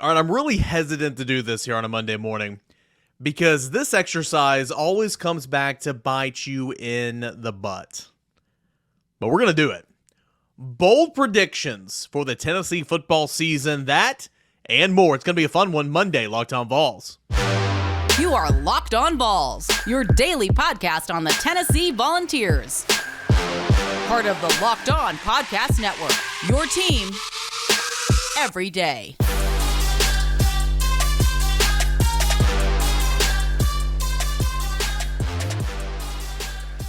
All right, I'm really hesitant to do this here on a Monday morning because this exercise always comes back to bite you in the butt. But we're going to do it. Bold predictions for the Tennessee football season, that and more. It's going to be a fun one Monday, Locked On Vols. You are Locked On Vols, your daily podcast on the Tennessee Volunteers. Part of the Locked On Podcast Network, your team every day.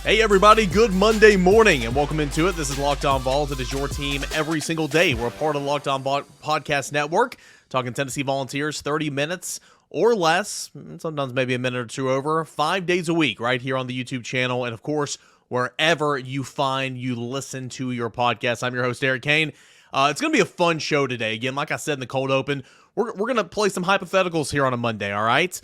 Hey everybody, good Monday morning and welcome into it. This is Locked On Vols. It is your team every single day. We're a part of the Locked On Podcast Network, talking Tennessee Volunteers 30 minutes or less, sometimes maybe a minute or two over, 5 days a week right here on the YouTube channel. And of course, wherever you listen to your podcast. I'm your host, Eric Kane. It's going to be a fun show today. Again, like I said in the cold open, we're going to play some hypotheticals here on a Monday, all right?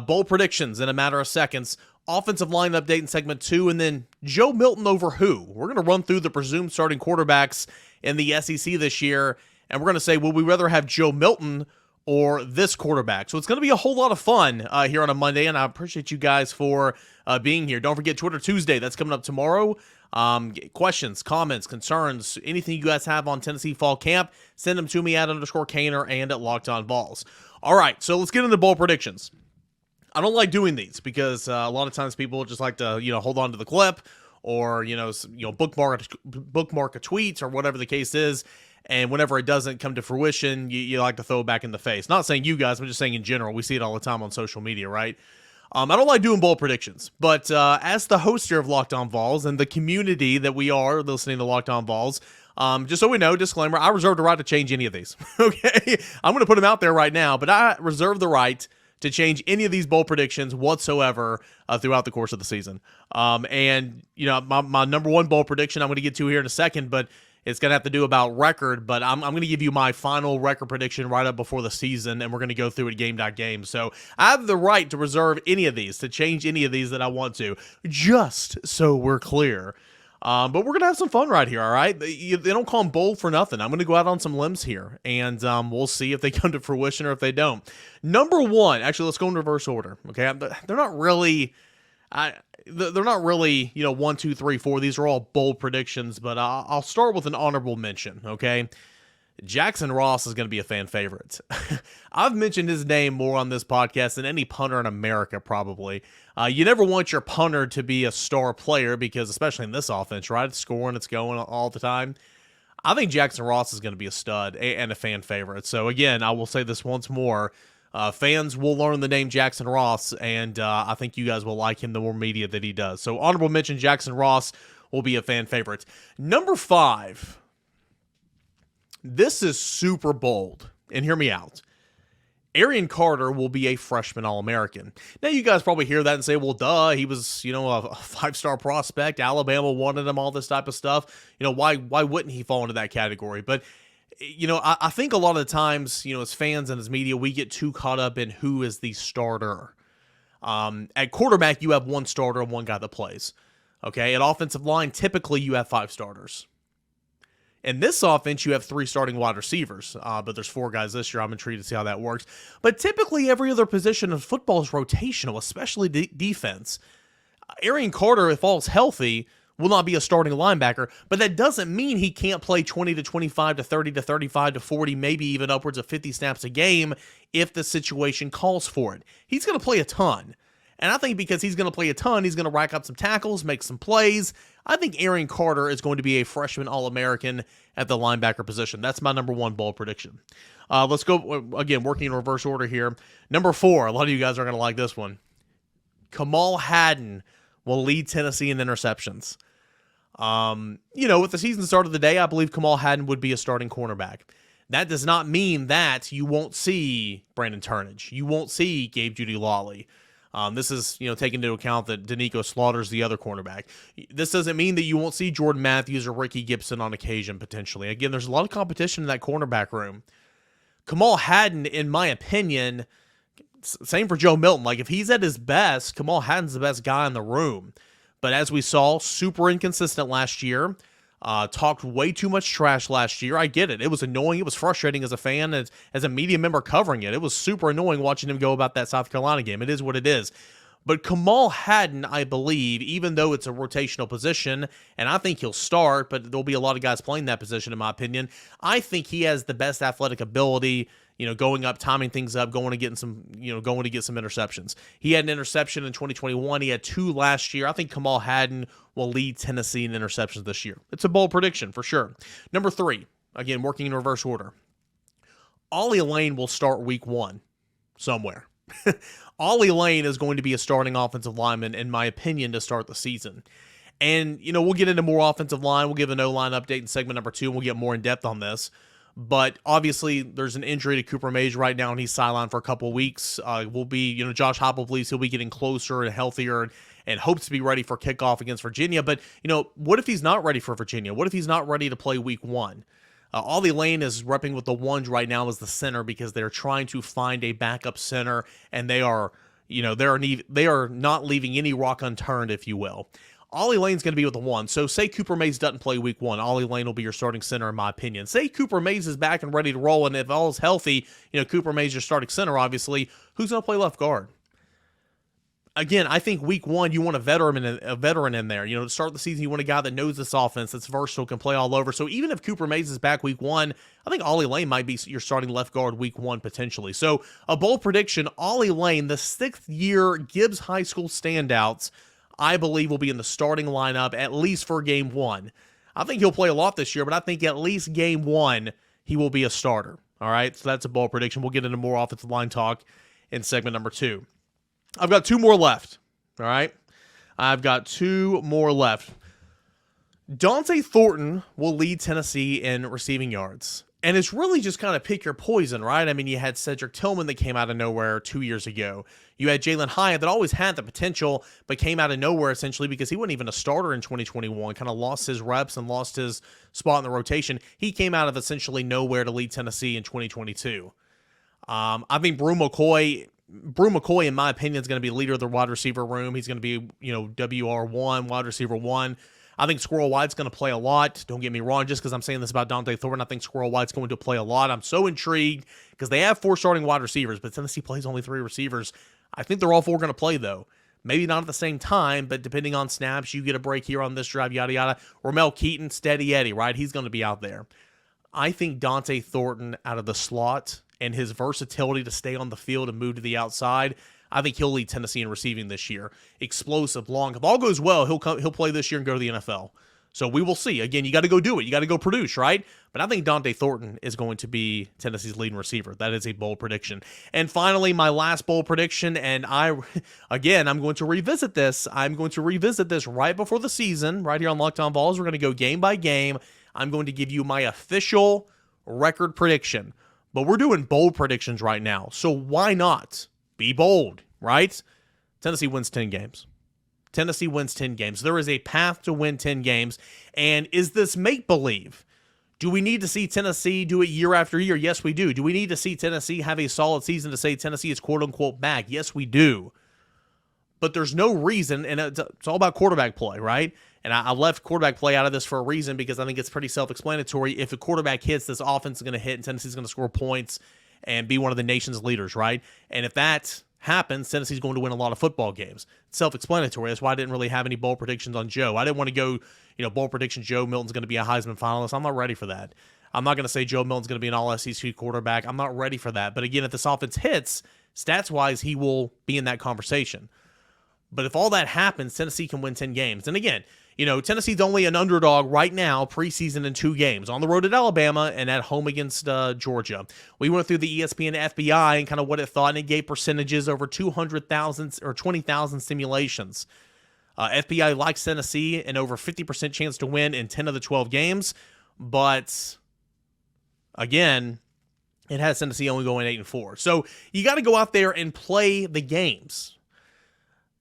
Bold predictions in a matter of seconds. Offensive line update in segment 2, and then Joe Milton over who? We're going to run through the presumed starting quarterbacks in the SEC this year, and we're going to say, would we rather have Joe Milton or this quarterback? So it's going to be a whole lot of fun here on a Monday, and I appreciate you guys for being here. Don't forget Twitter Tuesday. That's coming up tomorrow. Questions, comments, concerns, anything you guys have on Tennessee Fall Camp, send them to me at _Caner and at Locked On Vols. All right, so let's get into bold predictions. I don't like doing these because a lot of times people just like to, hold on to the clip or, bookmark a tweet or whatever the case is. And whenever it doesn't come to fruition, you like to throw it back in the face. Not saying you guys, I'm just saying in general. We see it all the time on social media, right? I don't like doing bold predictions, but as the host here of Locked On Vols and the community that we are listening to Locked On Vols, just so we know, disclaimer, I reserve the right to change any of these, okay? I'm going to put them out there right now, but I reserve the right to change any of these bold predictions whatsoever throughout the course of the season. And my number one bold prediction I'm going to get to here in a second, but it's going to have to do about record, but I'm going to give you my final record prediction right up before the season, and we're going to go through it game by game. So I have the right to reserve any of these, to change any of these that I want to, just so we're clear. But we're going to have some fun right here, all right? They don't call them bold for nothing. I'm going to go out on some limbs here, and we'll see if they come to fruition or if they don't. Number one, actually, let's go in reverse order, okay? They're not really, 1, 2, 3, 4. These are all bold predictions, but I'll start with an honorable mention, okay? Jackson Ross is going to be a fan favorite. I've mentioned his name more on this podcast than any punter in America, probably. You never want your punter to be a star player because, especially in this offense, right? It's scoring, it's going all the time. I think Jackson Ross is going to be a stud and a fan favorite. So, again, I will say this once more. Fans will learn the name Jackson Ross, and I think you guys will like him the more media that he does. So, honorable mention, Jackson Ross will be a fan favorite. Number 5. This is super bold, and hear me out. Arian Carter will be a freshman All-American. Now, you guys probably hear that and say, well, duh, he was, a five-star prospect. Alabama wanted him, all this type of stuff. Why wouldn't he fall into that category? But, I think a lot of the times, as fans and as media, we get too caught up in who is the starter. At quarterback, you have one starter and one guy that plays. Okay, at offensive line, typically you have 5 starters. In this offense, you have 3 starting wide receivers, but there's 4 guys this year. I'm intrigued to see how that works. But typically, every other position of football is rotational, especially defense. Arian Carter, if all's healthy, will not be a starting linebacker, but that doesn't mean he can't play 20 to 25 to 30 to 35 to 40, maybe even upwards of 50 snaps a game if the situation calls for it. He's going to play a ton. And I think because he's going to play a ton, he's going to rack up some tackles, make some plays. I think Arian Carter is going to be a freshman All-American at the linebacker position. That's my number 1 bold prediction. Let's go, again, working in reverse order here. Number 4, a lot of you guys are going to like this one. Kamal Hadden will lead Tennessee in interceptions. With the season start of the day, I believe Kamal Hadden would be a starting cornerback. That does not mean that you won't see Brandon Turnage. You won't see Gabe Judy-Lawley. This is, taking into account that Danico Slaughter's the other cornerback. This doesn't mean that you won't see Jordan Matthews or Ricky Gibson on occasion, potentially. Again, there's a lot of competition in that cornerback room. Kamal Hadden, in my opinion, same for Joe Milton. Like, if he's at his best, Kamal Hadden's the best guy in the room. But as we saw, super inconsistent last year. Talked way too much trash last year. I get it. It was annoying. It was frustrating as a fan, as a media member covering it. It was super annoying watching him go about that South Carolina game. It is what it is. But Kamal Hadden, I believe, even though it's a rotational position, and I think he'll start, but there'll be a lot of guys playing that position, in my opinion. I think he has the best athletic ability, going up, timing things up, going to get some interceptions. He had an interception in 2021. He had 2 last year. I think Kamal Hadden will lead Tennessee in interceptions this year. It's a bold prediction for sure. Number 3, again, working in reverse order. Ollie Lane will start week 1 somewhere. Ollie Lane is going to be a starting offensive lineman, in my opinion, to start the season. And, we'll get into more offensive line. We'll give an O-line update in segment number 2, and we'll get more in depth on this. But obviously, there's an injury to Cooper Mays right now, and he's sidelined for a couple of weeks. Josh Heupel believes he'll be getting closer and healthier and hopes to be ready for kickoff against Virginia. But, what if he's not ready for Virginia? What if he's not ready to play week 1? Ollie Lane is repping with the ones right now as the center because they're trying to find a backup center, and they are not leaving any rock unturned, if you will. Ollie Lane's going to be with the 1. So say Cooper Mays doesn't play week 1. Ollie Lane will be your starting center, in my opinion. Say Cooper Mays is back and ready to roll, and if all is healthy, Cooper Mays your starting center, obviously. Who's going to play left guard? Again, I think week 1, you want a veteran in there. To start the season, you want a guy that knows this offense, that's versatile, can play all over. So even if Cooper Mays is back week 1, I think Ollie Lane might be your starting left guard week 1 potentially. So a bold prediction, Ollie Lane, the 6th-year Gibbs High School standouts, I believe will be in the starting lineup at least for game 1. I think he'll play a lot this year, but I think at least game 1, he will be a starter. All right, so that's a bold prediction. We'll get into more offensive line talk in segment number 2. I've got 2 more left, all right? I've got 2 more left. Dont'e Thornton will lead Tennessee in receiving yards. And it's really just kind of pick your poison, right? I mean, you had Cedric Tillman that came out of nowhere 2 years ago. You had Jalen Hyatt that always had the potential, but came out of nowhere essentially because he wasn't even a starter in 2021, kind of lost his reps and lost his spot in the rotation. He came out of essentially nowhere to lead Tennessee in 2022. I think Brew McCoy, in my opinion, is going to be leader of the wide receiver room. He's going to be, WR1, wide receiver 1. I think Squirrel White's going to play a lot. Don't get me wrong, just because I'm saying this about Dont'e Thornton, I think Squirrel White's going to play a lot. I'm so intrigued because they have 4 starting wide receivers, but Tennessee plays only 3 receivers. I think they're all 4 going to play, though. Maybe not at the same time, but depending on snaps, you get a break here on this drive, yada, yada. Ramel Keaton, steady Eddie, right? He's going to be out there. I think Dont'e Thornton out of the slot and his versatility to stay on the field and move to the outside, I think he'll lead Tennessee in receiving this year. Explosive, long. If all goes well, he'll play this year and go to the NFL. So we will see. Again, you got to go do it. You got to go produce, right? But I think Dont'e Thornton is going to be Tennessee's leading receiver. That is a bold prediction. And finally, my last bold prediction, and I'm going to revisit this. I'm going to revisit this right before the season, right here on Locked On Vols. We're going to go game by game. I'm going to give you my official record prediction. But we're doing bold predictions right now. So why not be bold, right? Tennessee wins 10 games. Tennessee wins 10 games. There is a path to win 10 games. And is this make-believe? Do we need to see Tennessee do it year after year? Yes, we do. Do we need to see Tennessee have a solid season to say Tennessee is quote-unquote back? Yes, we do. But there's no reason, and it's all about quarterback play, right? And I left quarterback play out of this for a reason because I think it's pretty self-explanatory. If a quarterback hits, this offense is going to hit, and Tennessee's going to score points and be one of the nation's leaders, right? And if that happens, Tennessee's going to win a lot of football games. It's self-explanatory. That's why I didn't really have any bold predictions on Joe. I didn't want to go, bold prediction Joe Milton's going to be a Heisman finalist. I'm not ready for that. I'm not going to say Joe Milton's going to be an all-SEC quarterback. I'm not ready for that. But again, if this offense hits, stats-wise, he will be in that conversation. But if all that happens, Tennessee can win 10 games. And again, Tennessee's only an underdog right now, preseason in 2 games, on the road at Alabama and at home against Georgia. We went through the ESPN FBI and kind of what it thought, and it gave percentages over 200,000 or 20,000 simulations. FBI likes Tennessee and over 50% chance to win in 10 of the 12 games. But again, it has Tennessee only going 8-4. So you got to go out there and play the games.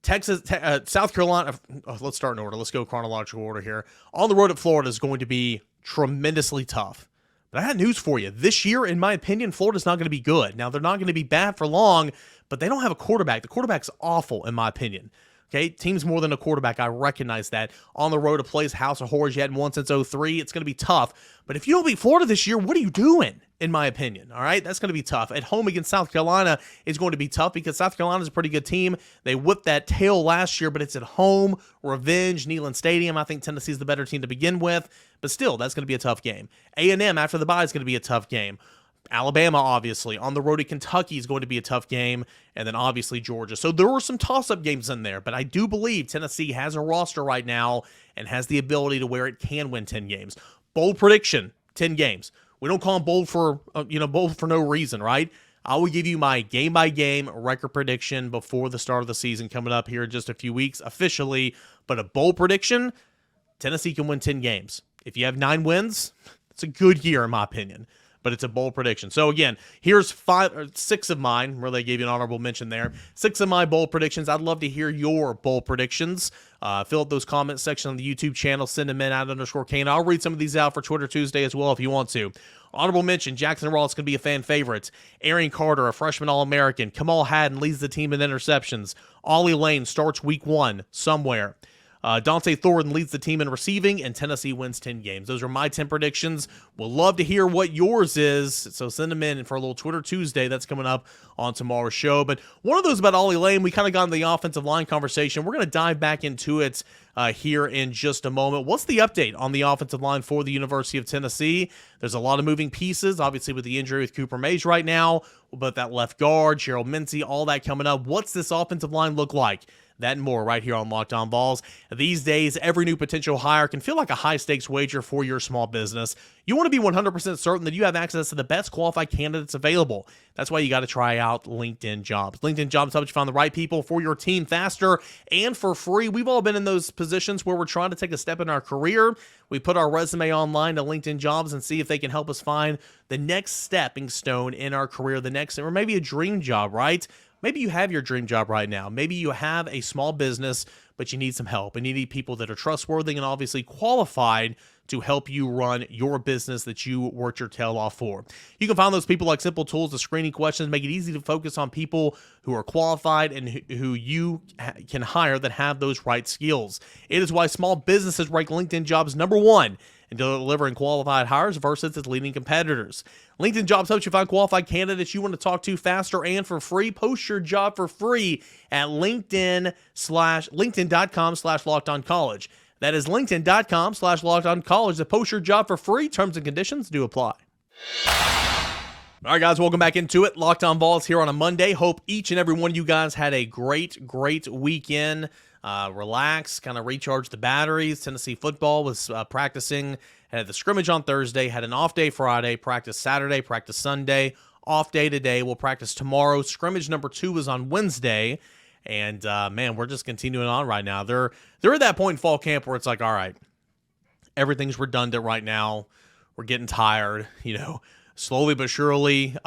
South Carolina, let's start in order. Let's go chronological order here. On the road at Florida is going to be tremendously tough. But I had news for you. This year, in my opinion, Florida's not going to be good. Now, they're not going to be bad for long, but they don't have a quarterback. The quarterback's awful, in my opinion. Okay, team's more than a quarterback. I recognize that. On the road to plays House of Horrors you hadn't won since 03. It's going to be tough. But if you don't beat Florida this year, what are you doing, in my opinion? All right, that's going to be tough. At home against South Carolina is going to be tough because South Carolina is a pretty good team. They whipped that tail last year, but it's at home. Revenge, Neyland Stadium. I think Tennessee's the better team to begin with. But still, that's going to be a tough game. A&M after the bye is going to be a tough game. Alabama, obviously. On the road to Kentucky is going to be a tough game. And then, obviously, Georgia. So there were some toss-up games in there. But I do believe Tennessee has a roster right now and has the ability to where it can win 10 games. Bold prediction, 10 games. We don't call them bold for no reason, right? I will give you my game-by-game record prediction before the start of the season coming up here in just a few weeks officially. But a bold prediction, Tennessee can win 10 games. If you have 9 wins, it's a good year in my opinion. But it's a bold prediction. So again, here's 6 of mine, where they gave you an honorable mention there. 6 of my bold predictions. I'd love to hear your bold predictions. Fill out those comment section on the YouTube channel. Send them in @_Kane. I'll read some of these out for Twitter Tuesday as well if you want to. Honorable mention, Jackson Rollins going to be a fan favorite. Arian Carter, a freshman All-American. Kamal Haddon leads the team in interceptions. Ollie Lane starts week 1 somewhere. Dont'e Thornton leads the team in receiving, and Tennessee wins 10 games. Those are my 10 predictions. We'll love to hear what yours is, so send them in for a little Twitter Tuesday that's coming up on tomorrow's show. But one of those about Ollie Lane, we kind of got into the offensive line conversation. We're going to dive back into it here in just a moment. What's the update on the offensive line for the University of Tennessee? There's a lot of moving pieces, obviously with the injury with Cooper Mays right now, but that left guard, Gerald Mincy, all that coming up. What's this offensive line look like? That and more right here on Locked On Vols. These days, every new potential hire can feel like a high-stakes wager for your small business. You want to be 100% certain that you have access to the best qualified candidates available. That's why you got to try out LinkedIn Jobs. LinkedIn Jobs helps you find the right people for your team faster and for free. We've all been in those positions where we're trying to take a step in our career. We put our resume online to LinkedIn Jobs and see if they can help us find the next stepping stone in our career, the next, or maybe a dream job, right? Maybe you have your dream job right now. Maybe you have a small business, but you need some help, and you need people that are trustworthy and obviously qualified to help you run your business that you worked your tail off for. You can find those people like simple tools to screening questions, make it easy to focus on people who are qualified and who you can hire that have those right skills. It is why small businesses rank LinkedIn Jobs #1 in delivering qualified hires versus its leading competitors. LinkedIn Jobs helps you find qualified candidates you want to talk to faster and for free. Post your job for free at LinkedIn.com/LockedOnCollege. That is LinkedIn.com/LockedOnCollege to post your job for free. Terms and conditions do apply. All right, guys, welcome back into it. Locked On Vols here on a Monday. Hope each and every one of you guys had a great weekend. Relax, kind of recharge the batteries. Tennessee football was practicing, had the scrimmage on Thursday, had an off day Friday, practice Saturday, practice Sunday, off day today. We'll practice tomorrow. Scrimmage number 2 is on Wednesday. And, man, we're just continuing on right now. They're at that point in fall camp where it's like, all right, everything's redundant right now. We're getting tired, slowly but surely.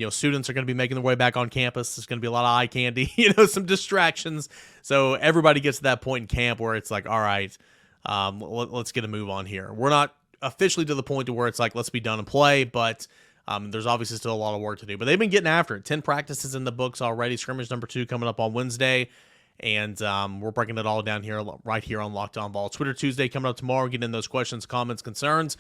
Students are going to be making their way back on campus. There's going to be a lot of eye candy, some distractions. So everybody gets to that point in camp where it's like, all right, let's get a move on here. We're not officially to the point to where it's like, let's be done and play, but there's obviously still a lot of work to do. But they've been getting after it. 10 practices in the books already. Scrimmage number 2 coming up on Wednesday. And we're breaking it all down here, right here on Locked On Vols. Twitter Tuesday coming up tomorrow. Getting in those questions, comments, concerns.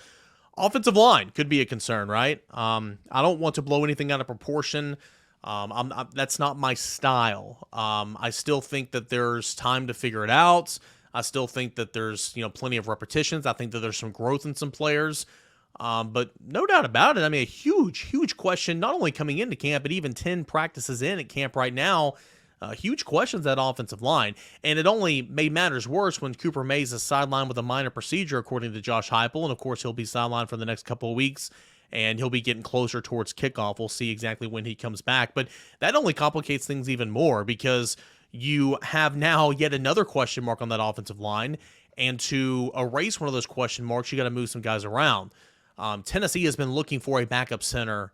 Offensive line could be a concern, right? I don't want to blow anything out of proportion. That's not my style. I still think that there's time to figure it out. I still think that there's plenty of repetitions. I think that there's some growth in some players. But no doubt about it. I mean, a huge question, not only coming into camp, but even 10 practices in at camp right now. Huge questions at offensive line. And it only made matters worse when Cooper Mays is sidelined with a minor procedure, according to Josh Heupel. And, of course, he'll be sidelined for the next couple of weeks, and he'll be getting closer towards kickoff. We'll see exactly when he comes back. But that only complicates things even more because you have now yet another question mark on that offensive line. And to erase one of those question marks, you got to move some guys around. Tennessee has been looking for a backup center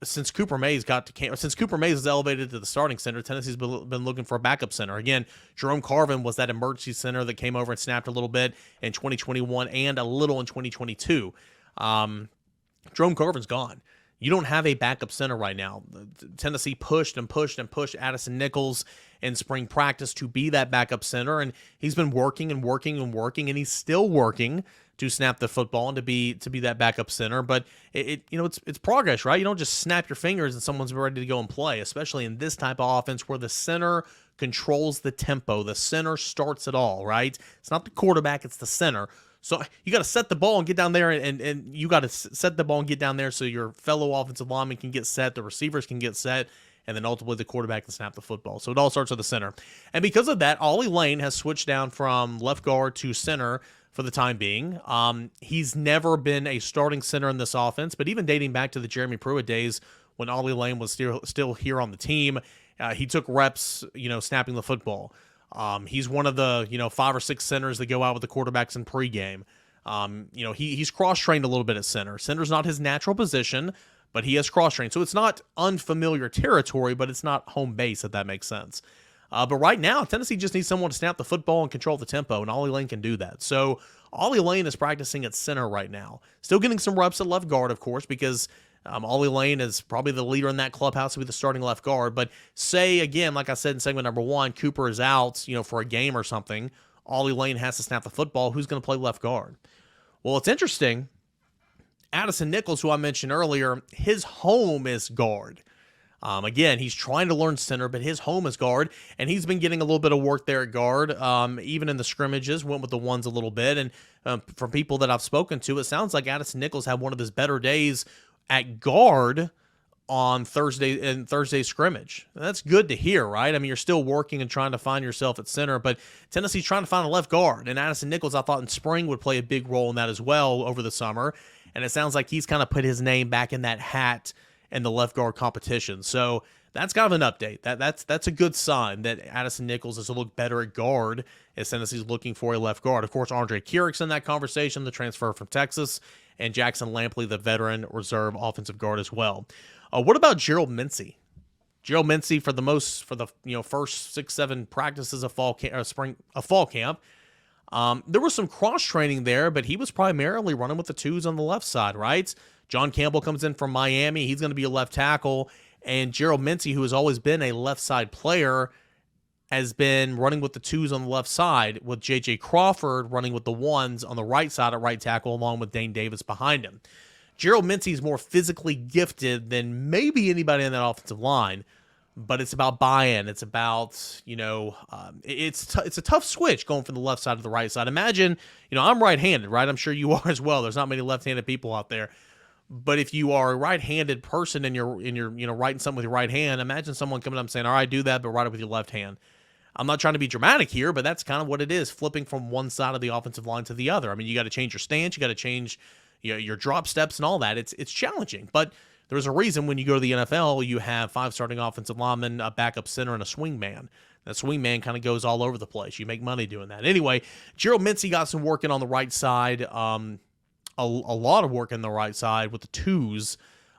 since Cooper Mays got to camp. Since Cooper Mays was elevated to the starting center, Tennessee's been looking for a backup center. Again, Jerome Carvin was that emergency center that came over and snapped a little bit in 2021 and a little in 2022. Jerome Carvin's gone. You don't have a backup center right now. Tennessee pushed and pushed and pushed Addison Nichols in spring practice to be that backup center, and he's been working and working and working, and he's still working to snap the football and to be that backup center. But it's progress, right? You don't just snap your fingers and someone's ready to go and play, especially in this type of offense where the center controls the tempo. The center starts it all, right? It's not the quarterback, it's the center. So you got to set the ball and get down there, and you got to set the ball and get down there so your fellow offensive linemen can get set, the receivers can get set, and then ultimately the quarterback can snap the football. So it all starts with the center. And because of that, Ollie Lane has switched down from left guard to center for the time being. He's never been a starting center in this offense, but even dating back to the Jeremy Pruitt days when Ollie Lane was still here on the team, he took reps, snapping the football. He's one of the 5 or 6 centers that go out with the quarterbacks in pregame. He's cross-trained a little bit at center. Center's not his natural position, but he has cross-trained. So it's not unfamiliar territory, but it's not home base, if that makes sense. But right now, Tennessee just needs someone to snap the football and control the tempo, and Ollie Lane can do that. So Ollie Lane is practicing at center right now. Still getting some reps at left guard, of course, because Ollie Lane is probably the leader in that clubhouse to be the starting left guard. But say, again, like I said in segment number 1, Cooper is out, for a game or something. Ollie Lane has to snap the football. Who's going to play left guard? Well, it's interesting. Addison Nichols, who I mentioned earlier, his home is guard. Again, he's trying to learn center, but his home is guard, and he's been getting a little bit of work there at guard. Even in the scrimmages, went with the ones a little bit. And from people that I've spoken to, it sounds like Addison Nichols had one of his better days at guard on Thursday's scrimmage. And that's good to hear, right? I mean, you're still working and trying to find yourself at center, but Tennessee's trying to find a left guard, and Addison Nichols, I thought in spring, would play a big role in that as well over the summer. And it sounds like he's kind of put his name back in that hat in the left guard competition. So that's kind of an update. That's a good sign that Addison Nichols is to look better at guard as Tennessee's looking for a left guard. Of course, Andre Kierrick's in that conversation, the transfer from Texas, and Jackson Lampley, the veteran reserve offensive guard as well. What about Gerald Mincey? Gerald Mincey for the first 6-7 practices of fall camp. There was some cross training there, but he was primarily running with the twos on the left side, right? John Campbell comes in from Miami. He's going to be a left tackle. And Gerald Mincey, who has always been a left side player, has been running with the twos on the left side, with J.J. Crawford running with the ones on the right side at right tackle, along with Dane Davis behind him. Gerald Mincey is more physically gifted than maybe anybody in that offensive line, but it's about buy-in. It's about, it's a tough switch going from the left side to the right side. Imagine, I'm right-handed, right? I'm sure you are as well. There's not many left-handed people out there. But if you are a right-handed person and you're writing something with your right hand, imagine someone coming up and saying, all right, do that, but write it with your left hand. I'm not trying to be dramatic here, but that's kind of what it is, flipping from one side of the offensive line to the other. I mean, you got to change your stance, you got to change your drop steps and all that. It's challenging, but there's a reason when you go to the NFL, you have 5 starting offensive linemen, a backup center, and a swing man. That swing man kind of goes all over the place. You make money doing that. Anyway, Gerald Mincey got some working on the right side, a lot of work on the right side with the twos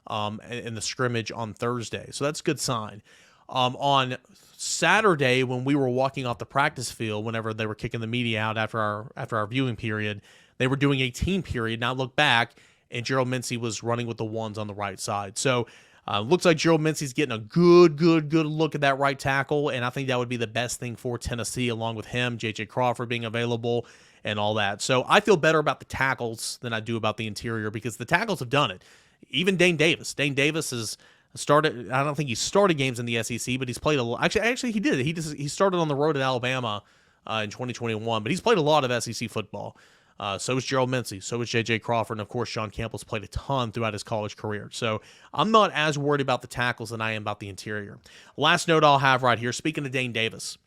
in the scrimmage on Thursday. So that's a good sign. On Saturday, when we were walking off the practice field, whenever they were kicking the media out after our viewing period, they were doing a team period. Now look back, and Gerald Mincey was running with the ones on the right side. So looks like Gerald Mincey's getting a good look at that right tackle, and I think that would be the best thing for Tennessee, along with him, J.J. Crawford being available and all that. So I feel better about the tackles than I do about the interior, because the tackles have done it. Even Dane Davis. Dane Davis has started, I don't think he started games in the SEC, but he's played a lot. Actually, he did. He started on the road at Alabama in 2021, but he's played a lot of SEC football. So is Gerald Mincey. So is J.J. Crawford. And, of course, John Campbell's played a ton throughout his college career. So I'm not as worried about the tackles than I am about the interior. Last note I'll have right here, speaking of Dane Davis,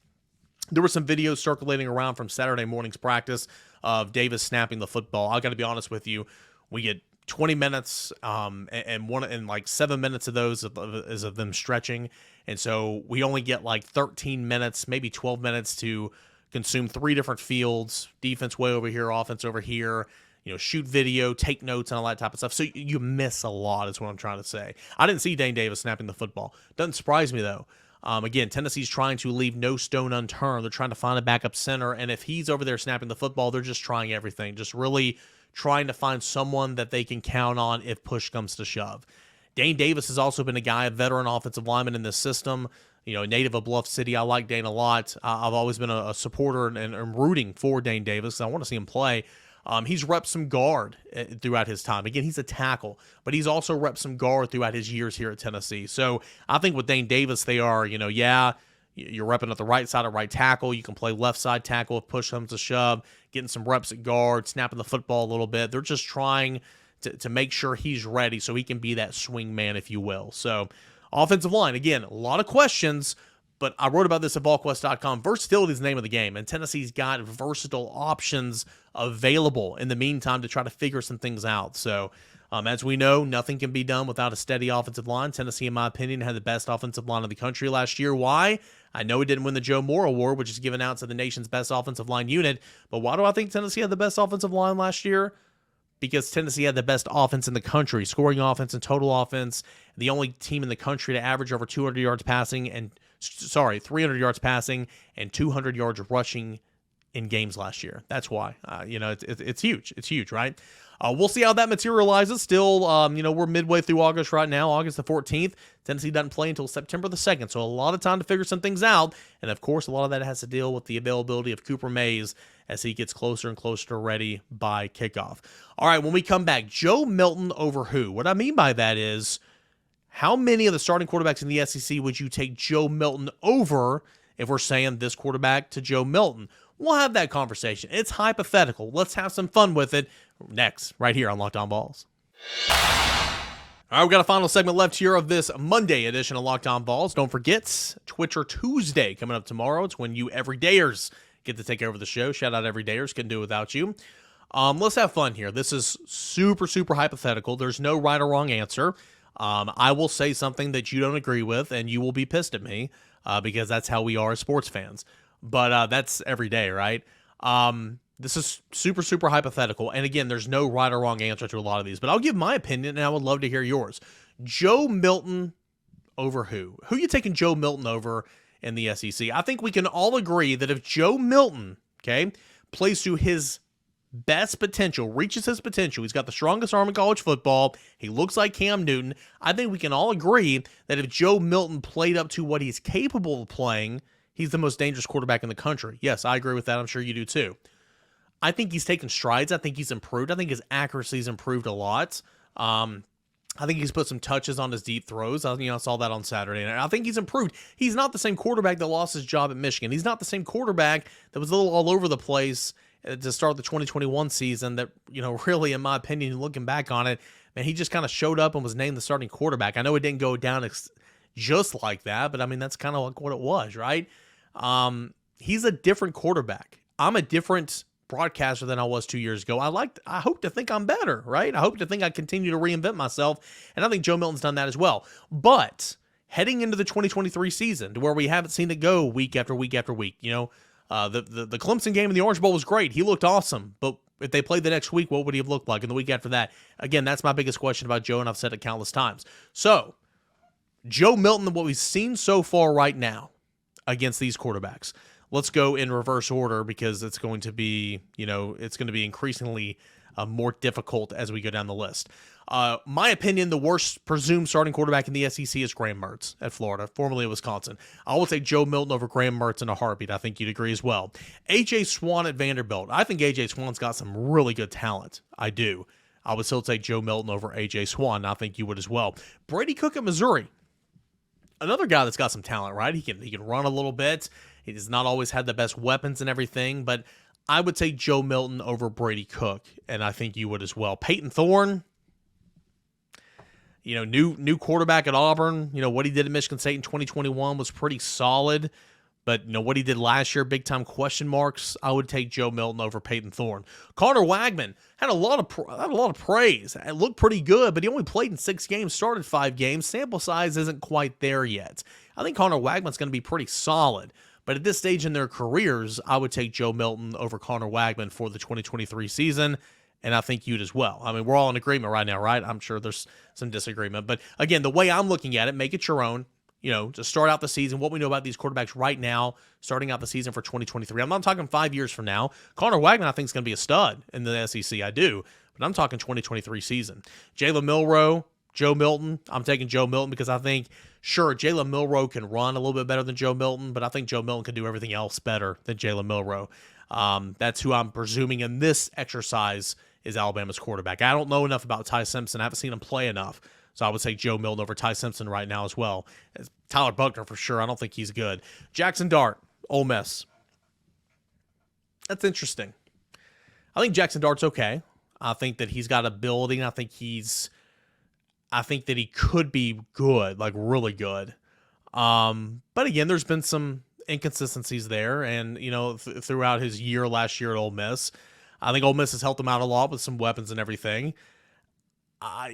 there were some videos circulating around from Saturday morning's practice of Davis snapping the football. I got to be honest with you. We get 20 minutes and like 7 minutes of those is of them stretching. And so we only get like 13 minutes, maybe 12 minutes to consume 3 different fields, defense way over here, offense over here, shoot video, take notes, and all that type of stuff. So you miss a lot is what I'm trying to say. I didn't see Dane Davis snapping the football. Doesn't surprise me, though. Again, Tennessee's trying to leave no stone unturned. They're trying to find a backup center, and if he's over there snapping the football, they're just trying everything, just really trying to find someone that they can count on if push comes to shove. Dane Davis has also been a guy, a veteran offensive lineman in this system. Native of Bluff City. I like Dane a lot. I've always been a supporter and rooting for Dane Davis. I want to see him play. He's repped some guard throughout his time. Again, he's a tackle, but he's also repped some guard throughout his years here at Tennessee. So I think with Dane Davis, they are, you're repping at the right side of right tackle. You can play left side tackle if push comes to shove, getting some reps at guard, snapping the football a little bit. They're just trying to make sure he's ready so he can be that swing man, if you will. So offensive line, again, a lot of questions, but I wrote about this at VolQuest.com. Versatility is the name of the game, and Tennessee's got versatile options available in the meantime to try to figure some things out. So as we know, nothing can be done without a steady offensive line. Tennessee, in my opinion, had the best offensive line in the country last year. Why? I know it didn't win the Joe Moore Award, which is given out to the nation's best offensive line unit, but why do I think Tennessee had the best offensive line last year? Because Tennessee had the best offense in the country, scoring offense and total offense. The only team in the country to average over 200 yards passing and 300 yards passing and 200 yards rushing in games last year. That's why. It's huge. It's huge, right? We'll see how that materializes. Still, we're midway through August right now, August the 14th. Tennessee doesn't play until September the 2nd, so a lot of time to figure some things out. And, of course, a lot of that has to deal with the availability of Cooper Mays as he gets closer and closer to ready by kickoff. All right, when we come back, Joe Milton over who? What I mean by that is, how many of the starting quarterbacks in the SEC would you take Joe Milton over if we're saying this quarterback to Joe Milton? We'll have that conversation. It's hypothetical. Let's have some fun with it next, right here on Locked On Vols. All right, we've got a final segment left here of this Monday edition of Locked On Vols. Don't forget, Twitcher Tuesday coming up tomorrow. It's when you everydayers get to take over the show. Shout out everydayers. Couldn't do it without you. Let's have fun here. This is super, super hypothetical. There's no right or wrong answer. I will say something that you don't agree with, and you will be pissed at me because that's how we are as sports fans. But that's every day, right? This is super, super hypothetical. And again, there's no right or wrong answer to a lot of these. But I'll give my opinion, and I would love to hear yours. Joe Milton over who? Who are you taking Joe Milton over in the SEC? I think we can all agree that if Joe Milton, plays to his best potential, reaches his potential, he's got the strongest arm in college football, he looks like Cam Newton, I think we can all agree that if Joe Milton played up to what he's capable of playing, he's the most dangerous quarterback in the country. Yes, I agree with that. I'm sure you do too. I think he's taken strides. I think he's improved. I think his accuracy's improved a lot. I think he's put some touches on his deep throws. I saw that on Saturday, and I think he's improved. He's not the same quarterback that lost his job at Michigan. He's not the same quarterback that was a little all over the place to start the 2021 season that, really, in my opinion, looking back on it, man, he just kind of showed up and was named the starting quarterback. I know it didn't go down just like that, but, that's kind of like what it was, right? He's a different quarterback. I'm a different broadcaster than I was 2 years ago. I hope to think I'm better, right? I hope to think I continue to reinvent myself, and I think Joe Milton's done that as well. But heading into the 2023 season, to where we haven't seen it go week after week after week, the Clemson game in the Orange Bowl was great. He looked awesome, but if they played the next week, what would he have looked like? And the week after that, again, that's my biggest question about Joe, and I've said it countless times. So, Joe Milton, what we've seen so far right now against these quarterbacks. Let's go in reverse order because it's going to be, increasingly more difficult as we go down the list. My opinion, the worst presumed starting quarterback in the SEC is Graham Mertz at Florida, formerly of Wisconsin. I will take Joe Milton over Graham Mertz in a heartbeat. I think you'd agree as well. A.J. Swan at Vanderbilt. I think A.J. Swan's got some really good talent. I do. I would still take Joe Milton over A.J. Swan. I think you would as well. Brady Cook at Missouri. Another guy that's got some talent, right? He can run a little bit. He has not always had the best weapons and everything, but I would take Joe Milton over Brady Cook, and I think you would as well. Peyton Thorne, new quarterback at Auburn. What he did at Michigan State in 2021 was pretty solid, but what he did last year, big time question marks. I would take Joe Milton over Peyton Thorne. Connor Wagman had a lot of praise. It looked pretty good, but he only played in 6 games, started 5 games. Sample size isn't quite there yet. I think Connor Wagman's going to be pretty solid. But at this stage in their careers, I would take Joe Milton over Connor Wagman for the 2023 season, and I think you'd as well. We're all in agreement right now, right? I'm sure there's some disagreement. But again, the way I'm looking at it, make it your own. To start out the season, what we know about these quarterbacks right now, starting out the season for 2023. I'm not talking 5 years from now. Connor Wagman, I think, is going to be a stud in the SEC. I do. But I'm talking 2023 season. Jalen Milroe, Joe Milton, I'm taking Joe Milton because I think, sure, Jalen Milroe can run a little bit better than Joe Milton, but I think Joe Milton can do everything else better than Jalen Milroe. That's who I'm presuming in this exercise is Alabama's quarterback. I don't know enough about Ty Simpson. I haven't seen him play enough. So I would say Joe Milton over Ty Simpson right now as well. Tyler Buckner for sure. I don't think he's good. Jackson Dart, Ole Miss. That's interesting. I think Jackson Dart's okay. I think that he's got ability, and I think that he could be good, like really good. But again, there's been some inconsistencies there, and throughout his year last year at Ole Miss, I think Ole Miss has helped him out a lot with some weapons and everything.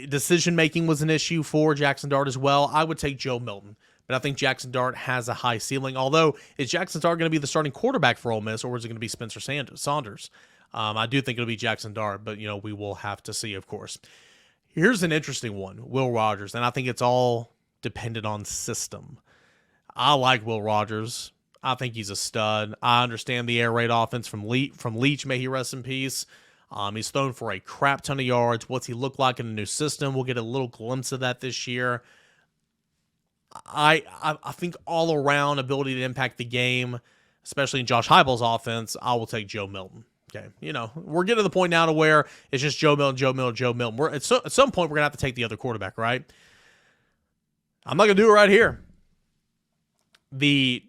Decision making was an issue for Jackson Dart as well. I would take Joe Milton, but I think Jackson Dart has a high ceiling. Although, is Jackson Dart going to be the starting quarterback for Ole Miss, or is it going to be Spencer Saunders? I do think it'll be Jackson Dart, but we will have to see, of course. Here's an interesting one, Will Rogers, and I think it's all dependent on system. I like Will Rogers. I think he's a stud. I understand the air raid offense from Leach, may he rest in peace. He's thrown for a crap ton of yards. What's he look like in a new system? We'll get a little glimpse of that this year. I think all around ability to impact the game, especially in Josh Heupel's offense, I will take Joe Milton. Okay, we're getting to the point now to where it's just Joe Milton. At some point, we're going to have to take the other quarterback, right? I'm not going to do it right here. That's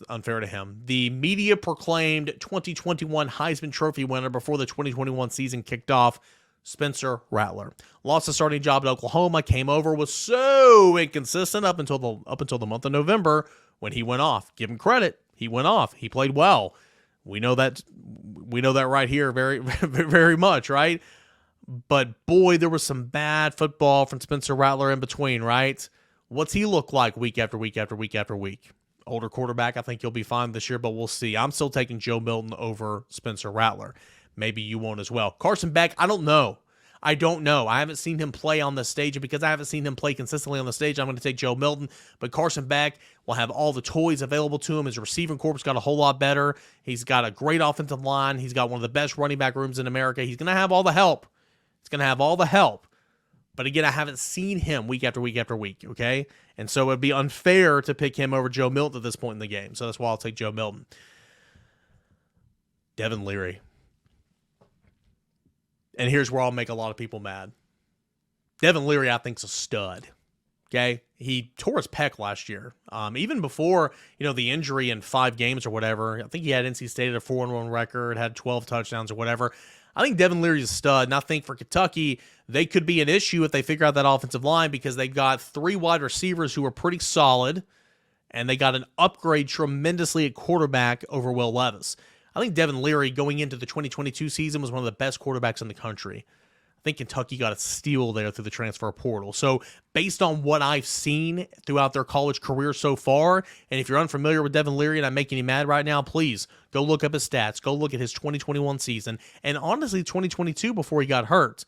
unfair to him. The media-proclaimed 2021 Heisman Trophy winner before the 2021 season kicked off, Spencer Rattler. Lost the starting job at Oklahoma, came over, was so inconsistent up until the month of November when he went off. Give him credit. He went off. He played well. We know that right here very, very much, right? But boy, there was some bad football from Spencer Rattler in between, right? What's he look like week after week after week after week? Older quarterback, I think he'll be fine this year, but we'll see. I'm still taking Joe Milton over Spencer Rattler. Maybe you won't as well. Carson Beck, I don't know. I haven't seen him play on the stage, and because I haven't seen him play consistently on the stage, I'm going to take Joe Milton. But Carson Beck will have all the toys available to him. His receiving corps got a whole lot better. He's got a great offensive line. He's got one of the best running back rooms in America. He's going to have all the help. But again, I haven't seen him week after week after week, okay? And so it would be unfair to pick him over Joe Milton at this point in the game. So that's why I'll take Joe Milton. Devin Leary. And here's where I'll make a lot of people mad. Devin Leary, I think, is a stud. Okay? He tore his pec last year. Even before, the injury in 5 games or whatever. I think he had NC State at a 4-1 record, had 12 touchdowns or whatever. I think Devin Leary is a stud, and I think for Kentucky, they could be an issue if they figure out that offensive line because they've got 3 wide receivers who are pretty solid, and they got an upgrade tremendously at quarterback over Will Levis. I think Devin Leary, going into the 2022 season, was one of the best quarterbacks in the country. I think Kentucky got a steal there through the transfer portal. So based on what I've seen throughout their college career so far, and if you're unfamiliar with Devin Leary and I'm making you mad right now, please go look up his stats. Go look at his 2021 season. And honestly, 2022 before he got hurt.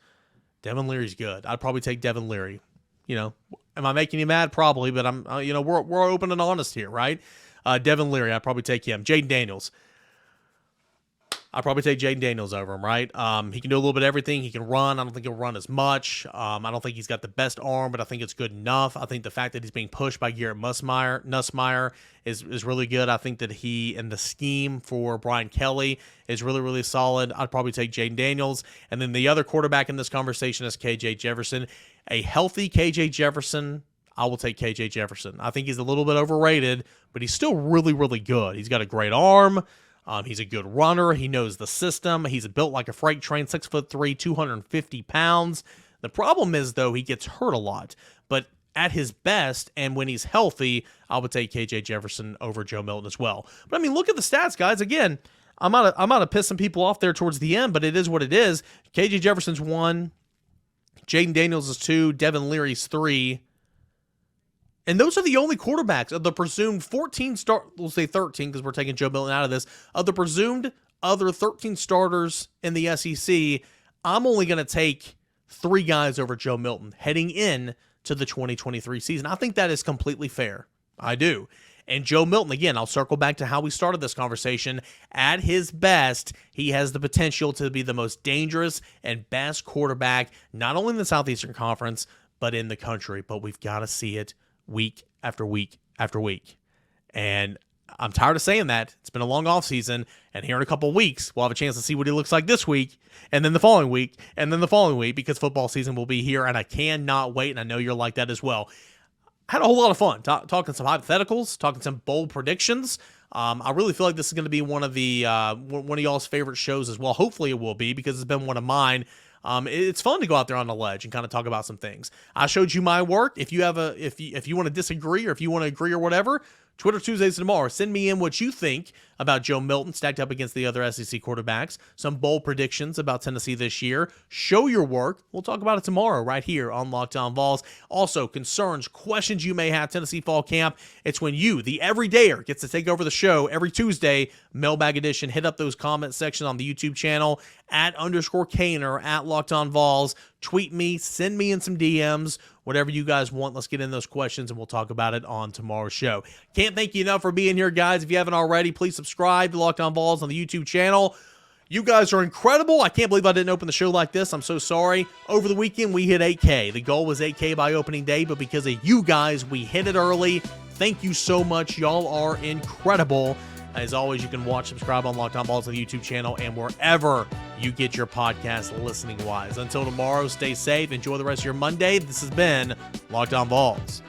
Devin Leary's good. I'd probably take Devin Leary. Am I making you mad? Probably, but I'm, we're open and honest here, right? Devin Leary, I'd probably take him. Jaden Daniels. I'd probably take Jaden Daniels over him, right? He can do a little bit of everything. He can run. I don't think he'll run as much. I don't think he's got the best arm, but I think it's good enough. I think the fact that he's being pushed by Garrett Nussmeier is really good. I think that he and the scheme for Brian Kelly is really, really solid. I'd probably take Jaden Daniels. And then the other quarterback in this conversation is KJ Jefferson. A healthy KJ Jefferson, I will take KJ Jefferson. I think he's a little bit overrated, but he's still really, really good. He's got a great arm. He's a good runner. He knows the system. He's built like a freight train, 6'3", 250 pounds. The problem is, though, he gets hurt a lot. But at his best, and when he's healthy, I would take KJ Jefferson over Joe Milton as well. But, look at the stats, guys. Again, I'm out to piss some people off there towards the end, but it is what it is. KJ Jefferson's 1. Jaden Daniels is 2. Devin Leary's 3. And those are the only quarterbacks of the presumed 14 we'll say 13 because we're taking Joe Milton out of this, of the presumed other 13 starters in the SEC. I'm only going to take 3 guys over Joe Milton heading in to the 2023 season. I think that is completely fair. I do. And Joe Milton, again, I'll circle back to how we started this conversation. At his best, he has the potential to be the most dangerous and best quarterback, not only in the Southeastern Conference, but in the country. But we've got to see it week after week after week. And I'm tired of saying that. It's been a long offseason, and here in a couple of weeks, we'll have a chance to see what he looks like this week, and then the following week, and then the following week, because football season will be here, and I cannot wait, and I know you're like that as well. Had a whole lot of fun talking some hypotheticals, talking some bold predictions. I really feel like this is going to be one of y'all's favorite shows as well. Hopefully it will be, because it's been one of mine. It's fun to go out there on the ledge and kind of talk about some things. I showed you my work. If you want to disagree, or if you want to agree or whatever, Twitter Tuesdays tomorrow. Send me in what you think about Joe Milton stacked up against the other SEC quarterbacks. Some bold predictions about Tennessee this year. Show your work. We'll talk about it tomorrow right here on Locked On Vols. Also, concerns, questions you may have, Tennessee fall camp. It's when you, the everydayer, gets to take over the show every Tuesday, mailbag edition. Hit up those comment sections on the YouTube channel @_Kaner, @LockedOnVols. Tweet me, send me in some DMs, whatever you guys want. Let's get in those questions, and we'll talk about it on tomorrow's show. Can't thank you enough for being here, guys. If you haven't already, please subscribe to Locked On Vols on the YouTube channel. You guys are incredible. I can't believe I didn't open the show like this. I'm so sorry. Over the weekend, we hit 8K. The goal was 8K by opening day, but because of you guys, we hit it early. Thank you so much. Y'all are incredible. As always, you can subscribe on Locked On Vols on the YouTube channel and wherever you get your podcast listening-wise. Until tomorrow, stay safe. Enjoy the rest of your Monday. This has been Locked On Vols.